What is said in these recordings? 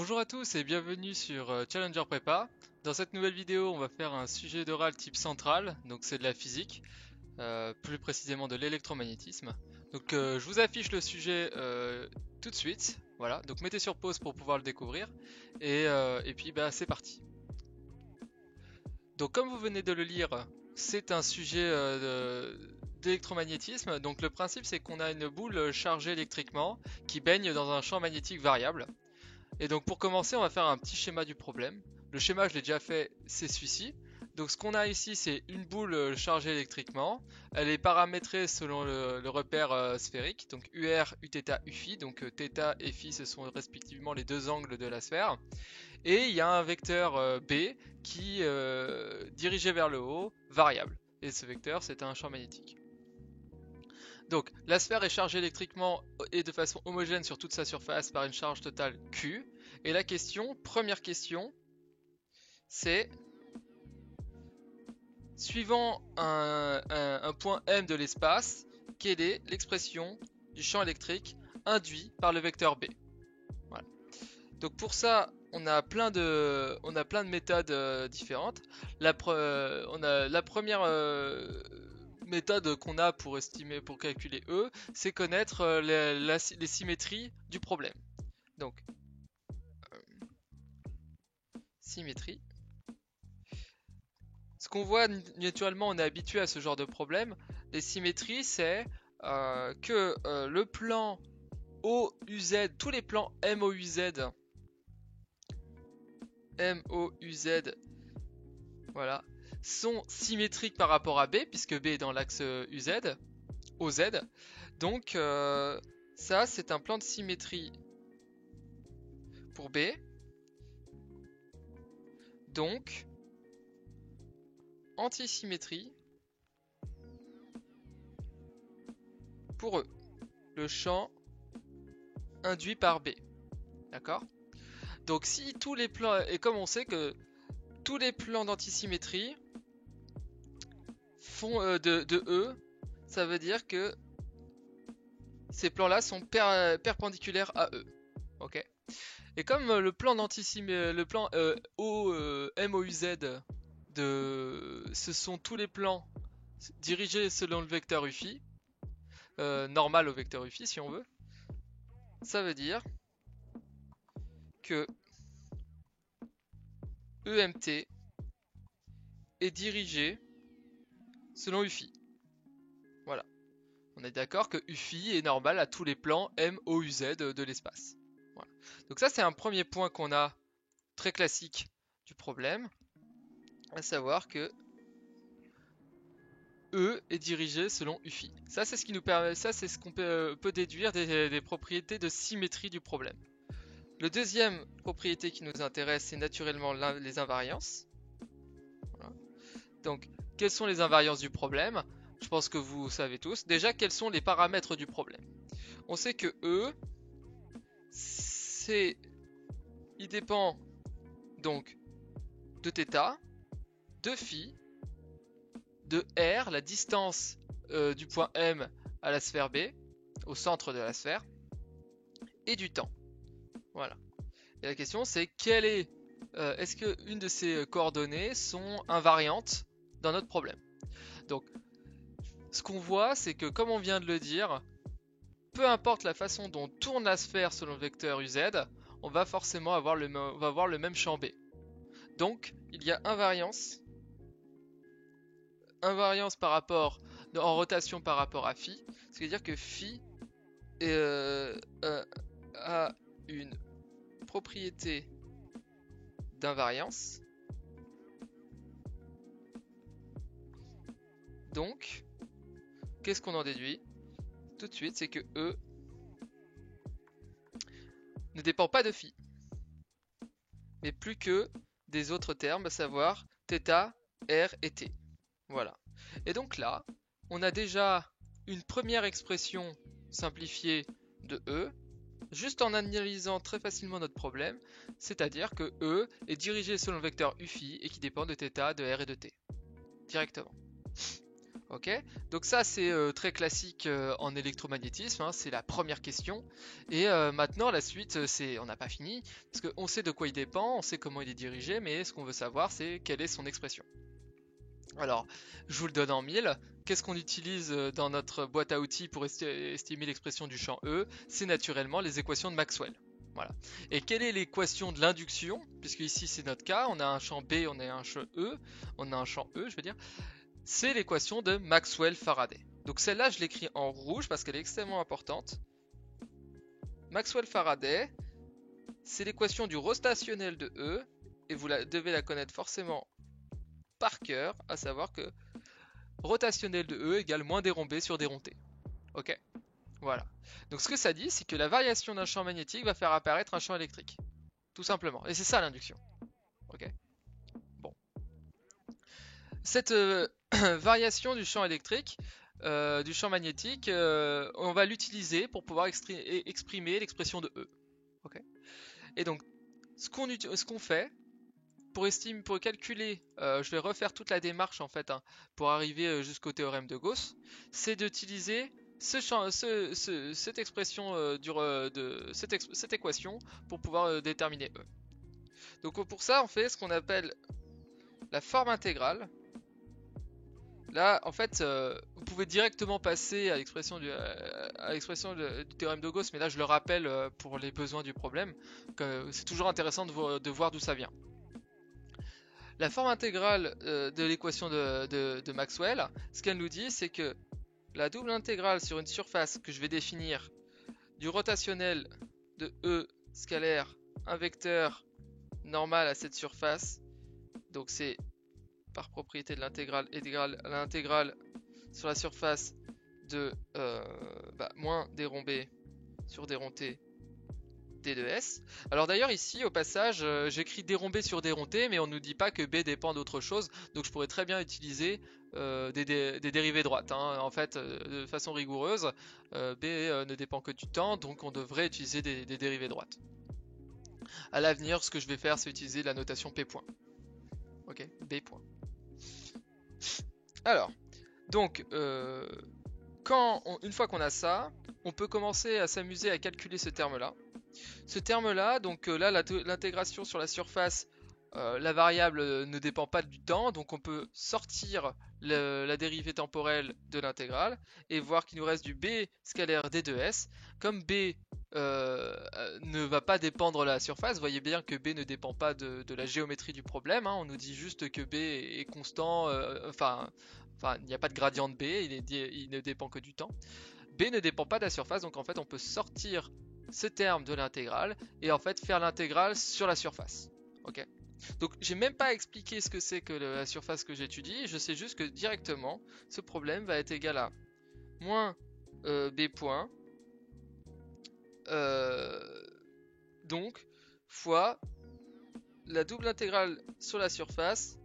Bonjour à tous et bienvenue sur Challenger Prépa. Dans cette nouvelle vidéo, on va faire un sujet d'oral type central, donc c'est de la physique, plus précisément de l'électromagnétisme. Donc je vous affiche le sujet tout de suite, voilà, donc mettez sur pause pour pouvoir le découvrir, et puis bah c'est parti. Donc comme vous venez de le lire, c'est un sujet d'électromagnétisme, donc le principe c'est qu'on a une boule chargée électriquement qui baigne dans un champ magnétique variable. Et donc pour commencer, on va faire un petit schéma du problème. Le schéma, je l'ai déjà fait, c'est celui-ci. Donc ce qu'on a ici, c'est une boule chargée électriquement. Elle est paramétrée selon le repère sphérique, donc UR, Uθ, Uφ. Donc θ et Φ, ce sont respectivement les deux angles de la sphère. Et il y a un vecteur B qui dirigé vers le haut, variable. Et ce vecteur, c'est un champ magnétique. Donc la sphère est chargée électriquement et de façon homogène sur toute sa surface par une charge totale Q. Et la question, première question, c'est suivant un point M de l'espace, quelle est l'expression du champ électrique induit par le vecteur B? Voilà. Donc pour ça, on a plein de méthodes différentes. On a la première méthode qu'on a pour estimer, pour calculer E, c'est connaître les symétries du problème. Donc, symétrie. Ce qu'on voit naturellement, on est habitué à ce genre de problème. Les symétries, c'est que le plan OUZ, tous les plans MOUZ, voilà, sont symétriques par rapport à B, puisque B est dans l'axe OZ. Donc ça, c'est un plan de symétrie pour B. Donc, antisymétrie pour E, le champ induit par B. D'accord? Donc si tous les plans, et comme on sait que tous les plans d'antisymétrie font de E, ça veut dire que ces plans-là sont perpendiculaires à E. Ok? Et comme le plan d'antisymétrie, le plan MOUZ, ce sont tous les plans dirigés selon le vecteur UFI, normal au vecteur UFI si on veut, ça veut dire que EMT est dirigé selon UFI. Voilà. On est d'accord que UFI est normal à tous les plans MOUZ de l'espace. Voilà. Donc ça c'est un premier point qu'on a très classique du problème, à savoir que E est dirigé selon UFI. Ça c'est ce qui nous permet, ça c'est ce qu'on peut déduire des propriétés de symétrie du problème. Le deuxième propriété qui nous intéresse, c'est naturellement les invariances. Voilà. Donc, quelles sont les invariances du problème? Je pense que vous savez tous. Déjà, quels sont les paramètres du problème? On sait que E, il dépend donc de θ, de Φ, de R, la distance du point M à la sphère B, au centre de la sphère, et du temps. Voilà. Et la question c'est est-ce qu'une de ces coordonnées sont invariantes dans notre problème? Donc ce qu'on voit c'est que comme on vient de le dire, peu importe la façon dont tourne la sphère selon le vecteur UZ, on va forcément avoir le même champ B. Donc il y a invariance par rapport en rotation par rapport à phi, ce qui veut dire que phi a une propriété d'invariance. Donc, qu'est-ce qu'on en déduit? Tout de suite, c'est que E ne dépend pas de phi, mais plus que des autres termes, à savoir θ, R et T. Voilà. Et donc là, on a déjà une première expression simplifiée de E, juste en analysant très facilement notre problème, c'est-à-dire que E est dirigé selon le vecteur UFI et qui dépend de θ, de R et de T, directement. Ok, donc ça c'est très classique en électromagnétisme, hein, c'est la première question. Et maintenant la suite, on n'a pas fini, parce qu'on sait de quoi il dépend, on sait comment il est dirigé, mais ce qu'on veut savoir c'est quelle est son expression. Alors, je vous le donne en mille. Qu'est-ce qu'on utilise dans notre boîte à outils pour estimer l'expression du champ E? C'est naturellement les équations de Maxwell. Voilà. Et quelle est l'équation de l'induction? Puisque ici c'est notre cas, on a un champ B, on a un champ E, on a un champ E, je veux dire. C'est l'équation de Maxwell-Faraday. Donc celle-là, je l'écris en rouge parce qu'elle est extrêmement importante. Maxwell-Faraday, c'est l'équation du rotationnel de E, et vous devez la connaître forcément par cœur, à savoir que rotationnel de E égale moins d rond B sur d rond T. Ok? Voilà. Donc ce que ça dit, c'est que la variation d'un champ magnétique va faire apparaître un champ électrique. Tout simplement. Et c'est ça l'induction. Ok? Bon. Cette variation du champ électrique, du champ magnétique, on va l'utiliser pour pouvoir exprimer l'expression de E. Okay. Et donc, ce qu'on fait, pour calculer, je vais refaire toute la démarche en fait, hein, pour arriver jusqu'au théorème de Gauss, c'est d'utiliser cette expression cette équation pour pouvoir déterminer E. Donc pour ça, on fait ce qu'on appelle la forme intégrale. Là, en fait, vous pouvez directement passer à l'expression du théorème de Gauss, mais là, je le rappelle pour les besoins du problème, que c'est toujours intéressant de voir d'où ça vient. La forme intégrale de l'équation de Maxwell, ce qu'elle nous dit, c'est que la double intégrale sur une surface que je vais définir du rotationnel de E scalaire, un vecteur normal à cette surface, donc c'est par propriété de l'intégrale égale à l'intégrale sur la surface de moins d rond B sur d rond T d de S. Alors d'ailleurs ici au passage j'écris d rond B sur d rond T, mais on ne nous dit pas que B dépend d'autre chose, donc je pourrais très bien utiliser des dérivées droites, hein. En fait de façon rigoureuse, B ne dépend que du temps, donc on devrait utiliser des dérivées droites. À l'avenir, ce que je vais faire, c'est utiliser la notation P point. Ok, B point. Alors, donc, une fois qu'on a ça, on peut commencer à s'amuser à calculer ce terme-là. Ce terme-là, donc là, l'intégration sur la surface, la variable ne dépend pas du temps, donc on peut sortir la dérivée temporelle de l'intégrale et voir qu'il nous reste du b scalaire d de s. Comme b ne va pas dépendre de la surface, vous voyez bien que b ne dépend pas de la géométrie du problème, hein. On nous dit juste que b est constant, enfin il n'y a pas de gradient de b, il ne dépend que du temps. B ne dépend pas de la surface, donc en fait on peut sortir ce terme de l'intégrale et en fait faire l'intégrale sur la surface. Ok. Donc j'ai même pas expliqué ce que c'est que la surface que j'étudie, je sais juste que directement ce problème va être égal à moins B point, donc fois la double intégrale sur la surface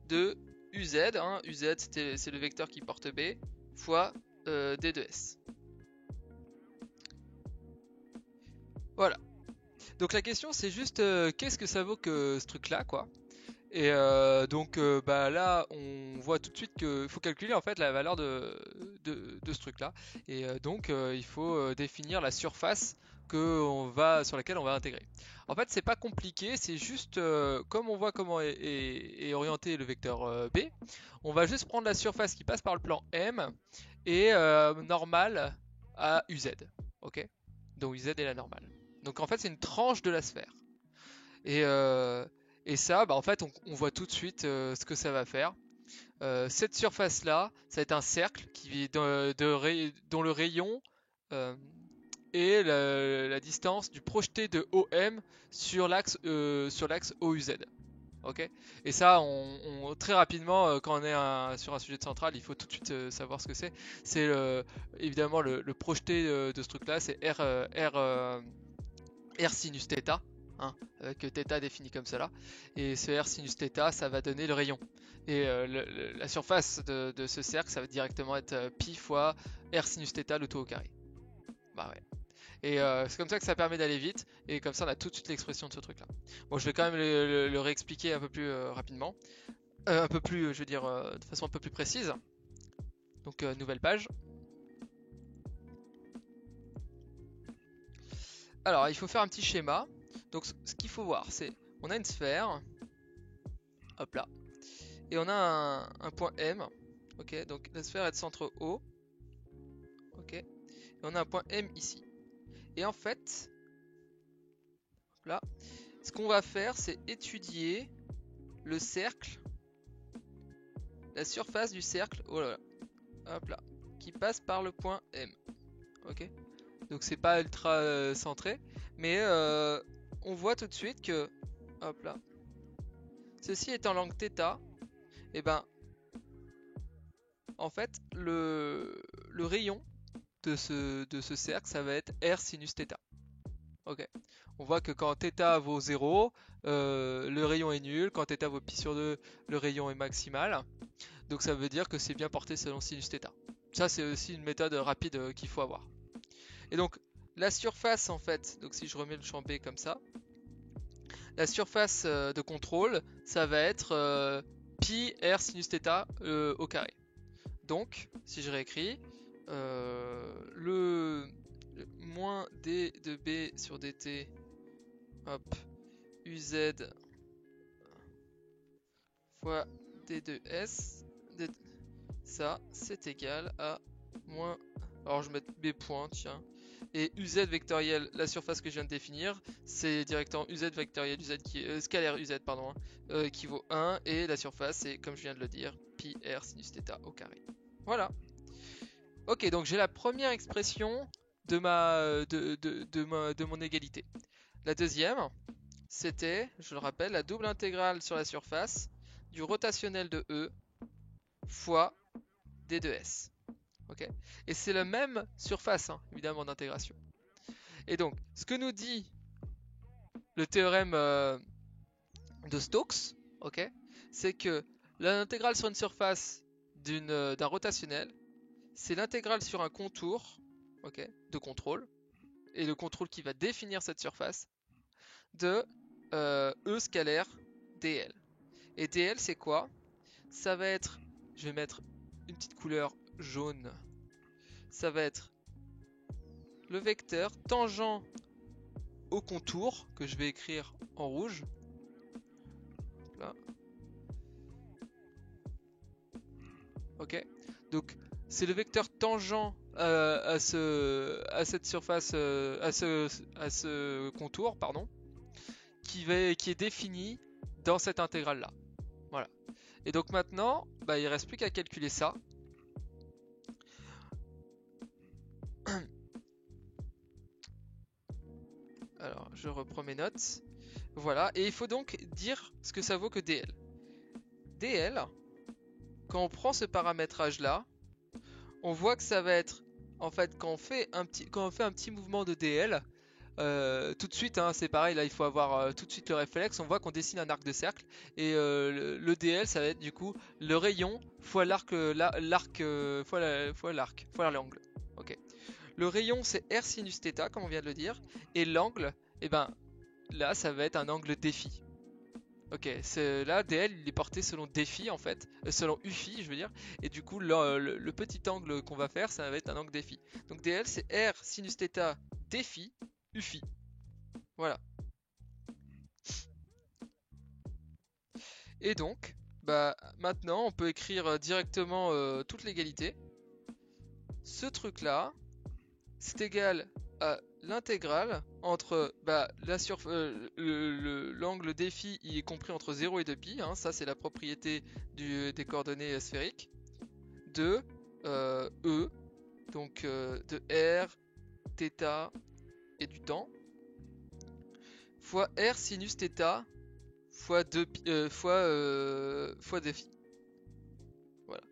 de UZ, hein, UZ c'est le vecteur qui porte B, fois D de S. Voilà. Donc la question c'est juste qu'est-ce que ça vaut que ce truc là quoi. Et donc là on voit tout de suite qu'il faut calculer en fait la valeur de ce truc là. Et donc il faut définir la surface sur laquelle on va intégrer. En fait c'est pas compliqué, c'est juste comme on voit comment est orienté le vecteur B, on va juste prendre la surface qui passe par le plan M et normale à UZ. Ok. Donc UZ est la normale. Donc en fait c'est une tranche de la sphère. Et ça, en fait, on voit tout de suite ce que ça va faire. Cette surface-là, ça va être un cercle dont le rayon est la distance du projeté de OM sur l'axe OUZ. Ok. Et ça, très rapidement, quand on est sur un sujet central, il faut tout de suite savoir ce que c'est. C'est évidemment le projeté de ce truc-là, c'est R sinus θ, hein, avec θ défini comme cela. Et ce R sinus θ, ça va donner le rayon. Et la surface de ce cercle, ça va directement être pi fois R sinus θ le tout au carré. Bah ouais. Et c'est comme ça que ça permet d'aller vite. Et comme ça, on a tout de suite l'expression de ce truc-là. Bon, je vais quand même le réexpliquer un peu plus rapidement. un peu plus, je veux dire, de façon un peu plus précise. Donc nouvelle page. Alors il faut faire un petit schéma. Donc ce qu'il faut voir, c'est on a une sphère, hop là, et on a un point M. Ok, donc la sphère est de centre O. Ok, et on a un point M ici. Et en fait, là, ce qu'on va faire, c'est étudier le cercle, la surface du cercle, oh là là, hop là, qui passe par le point M. Ok, donc c'est pas ultra centré, mais on voit tout de suite que, hop là, ceci étant l'angle θ, et ben en fait le rayon de ce cercle, ça va être R sinus θ. Ok, on voit que quand θ vaut 0, le rayon est nul, quand θ vaut pi sur 2, le rayon est maximal. Donc ça veut dire que c'est bien porté selon sinus θ. Ça c'est aussi une méthode rapide qu'il faut avoir. Et donc la surface en fait, donc si je remets le champ B comme ça, la surface de contrôle, ça va être pi r sinus θ au carré. Donc si je réécris, le moins d de b sur dt, hop, uz fois d de s, ça c'est égal à moins, alors je vais mettre b points, tiens, et uz vectoriel, la surface que je viens de définir, c'est directement uz vectoriel, uz qui, scalaire uz, pardon, qui vaut 1, et la surface c'est, comme je viens de le dire, pi r sinus θ au carré. Voilà. Ok, donc j'ai la première expression de mon égalité. La deuxième, c'était, je le rappelle, la double intégrale sur la surface du rotationnel de E fois d de s. Ok, et c'est la même surface, hein, évidemment, d'intégration. Et donc, ce que nous dit le théorème de Stokes, ok, c'est que l'intégrale sur une surface d'un rotationnel, c'est l'intégrale sur un contour, ok, de contrôle, et le contrôle qui va définir cette surface, de E scalaire dl. Et dl, c'est quoi? Ça va être, je vais mettre une petite couleur jaune, ça va être le vecteur tangent au contour, que je vais écrire en rouge. Là. Ok. Donc c'est le vecteur tangent à cette surface, à ce contour, pardon, qui est défini dans cette intégrale là. Voilà. Et donc maintenant, bah, il reste plus qu'à calculer ça. Alors je reprends mes notes. Voilà. Et il faut donc dire ce que ça vaut que dl. dl, quand on prend ce paramétrage là, on voit que ça va être, en fait, quand on fait un petit mouvement de dl, tout de suite, hein, c'est pareil, là il faut avoir tout de suite le réflexe, on voit qu'on dessine un arc de cercle, et le dl ça va être du coup le rayon fois l'arc, fois l'angle. Ok. Le rayon c'est r sinus θ comme on vient de le dire, et l'angle, et ben là ça va être un angle déphi. Ok, là DL il est porté selon déphi en fait, selon UFI je veux dire, et du coup le petit angle qu'on va faire ça va être un angle déphi. Donc DL c'est R sinus θ déphi UFI. Voilà. Et donc, bah maintenant on peut écrire directement toute l'égalité. Ce truc là, c'est égal à l'intégrale entre l'angle déphi il est compris entre 0 et 2π, hein, ça c'est la propriété des coordonnées sphériques, de E, donc de R, θ et du temps, fois R sinus θ fois 2 fois déphi. Voilà.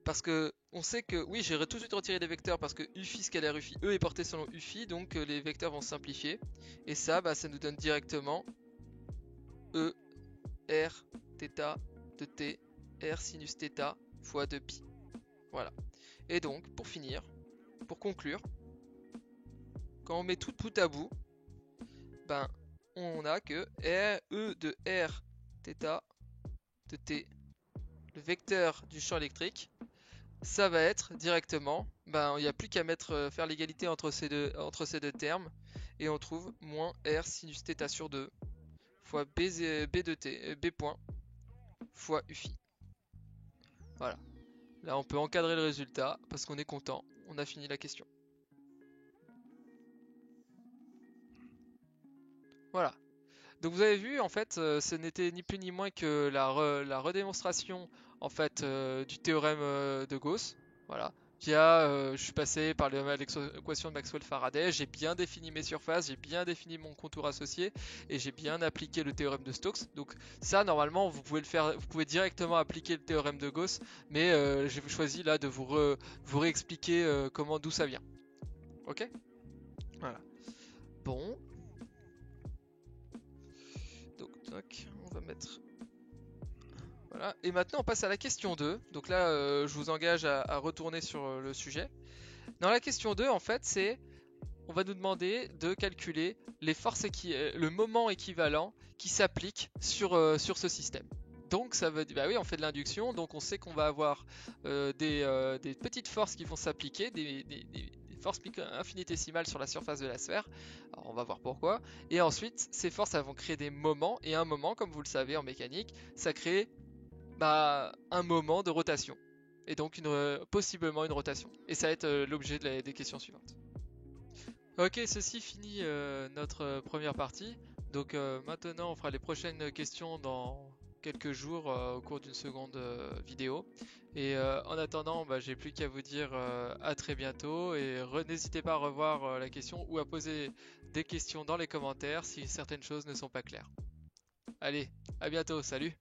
Parce que on sait que, oui, j'ai tout de suite retiré des vecteurs parce que UFI scalaire UFI, E est porté selon UFI, donc les vecteurs vont se simplifier. Et ça, bah, ça nous donne directement E, R, θ de t, R sinus θ fois 2π. Voilà. Et donc, pour finir, pour conclure, quand on met tout bout à bout, ben, on a que E de R θ de t le vecteur du champ électrique, ça va être directement, il n'y a plus qu'à faire l'égalité entre ces deux termes, et on trouve moins R sinus θ sur 2 fois B de t, B point fois U phi. Voilà. Là, on peut encadrer le résultat parce qu'on est content. On a fini la question. Voilà. Donc vous avez vu, en fait, ce n'était ni plus ni moins que la redémonstration en fait du théorème de Gauss. Voilà. Je suis passé par l'équation de Maxwell-Faraday, j'ai bien défini mes surfaces, j'ai bien défini mon contour associé et j'ai bien appliqué le théorème de Stokes. Donc ça, normalement, vous pouvez le faire, vous pouvez directement appliquer le théorème de Gauss, mais j'ai choisi là de vous réexpliquer d'où ça vient. Ok? Voilà. Bon. Donc, tac, on va mettre. Voilà. Et maintenant, on passe à la question 2. Donc là, je vous engage à retourner sur le sujet. Dans la question 2, en fait, on va nous demander de calculer les forces le moment équivalent qui s'applique sur ce système. Donc ça veut dire, bah oui, on fait de l'induction, donc on sait qu'on va avoir des petites forces qui vont s'appliquer, des forces infinitésimales sur la surface de la sphère. Alors on va voir pourquoi. Et ensuite, ces forces elles vont créer des moments, et un moment, comme vous le savez en mécanique, ça crée un moment de rotation. Et donc possiblement une rotation. Et ça va être l'objet des questions suivantes. Ok, ceci finit notre première partie. Donc maintenant, on fera les prochaines questions dans quelques jours au cours d'une seconde vidéo. Et en attendant, j'ai plus qu'à vous dire à très bientôt. Et n'hésitez pas à revoir la question ou à poser des questions dans les commentaires si certaines choses ne sont pas claires. Allez, à bientôt, salut!